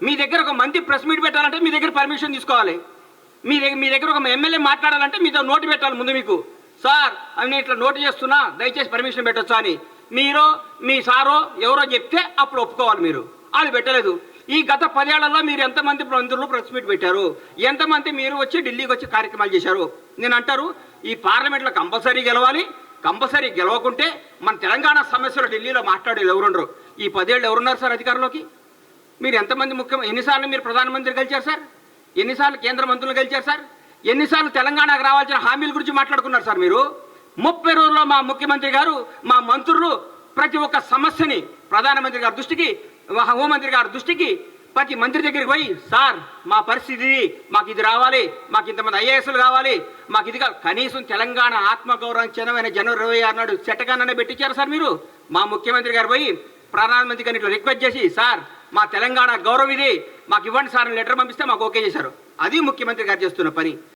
మీ దగ్గర ఒక మంత్రి ప్రెస్ మీట్ పెట్టాలంటే మీ దగ్గర పర్మిషన్ తీసుకోవాలి. మీ దగ్గర ఒక ఎమ్మెల్యే మాట్లాడాలంటే మీతో నోటు పెట్టాలి ముందు. మీకు సార్ అని ఇట్లా నోటు చేస్తున్నా, దయచేసి పర్మిషన్ పెట్టొచ్చా అని మీరు మీ సారో ఎవరో చెప్తే అప్పుడు ఒప్పుకోవాలి. మీరు అది పెట్టలేదు. ఈ గత 10 ఏళ్లలో మీరు ఎంతమంది మంత్రులు ప్రెస్ మీట్ పెట్టారు? ఎంతమంది మీరు వచ్చి ఢిల్లీకి వచ్చి కార్యక్రమాలు చేశారు? నేను అంటారు ఈ పార్లమెంట్లో కంపల్సరీ గెలవాలి. కంపల్సరీ గెలవకుంటే మన తెలంగాణ సమస్యలు ఢిల్లీలో మాట్లాడేది ఎవరుండరు. ఈ 10 ఏళ్ళు ఎవరున్నారు సార్ అధికారంలోకి? మీరు ఎంతమంది ఎన్నిసార్లు మీరు ప్రధానమంత్రి గెలిచారు సార్? ఎన్నిసార్లు కేంద్ర మంత్రులు గెలిచారు సార్? ఎన్నిసార్లు తెలంగాణకు రావాల్సిన హామీల గురించి మాట్లాడుకున్నారు సార్? మీరు 30 రోజుల్లో మా ముఖ్యమంత్రి గారు, మా మంత్రులు ప్రతి ఒక్క సమస్యని ప్రధానమంత్రి గారి దృష్టికి, హోంమంత్రి గారి దృష్టికి, ప్రతి మంత్రి దగ్గరికి పోయి సార్ మా పరిస్థితి మాకు ఇది రావాలి, మాకు ఇంతమంది ఐఏఎస్లు కావాలి, మాకు ఇది కనీసం తెలంగాణ ఆత్మగౌరవం చిన్నమైన జనవరి 26 నాడు చెట్టకాననే పెట్టించారు సార్ మీరు. మా ముఖ్యమంత్రి గారు పోయి ప్రధానమంత్రి గారిని ఇట్లా రిక్వెస్ట్ చేసి సార్ మా తెలంగాణ గౌరవం ఇది మాకు ఇవ్వండి సార్ అని లెటర్ పంపిస్తే మాకు ఓకే చేశారు. అది ముఖ్యమంత్రి గారు చేస్తున్న పని.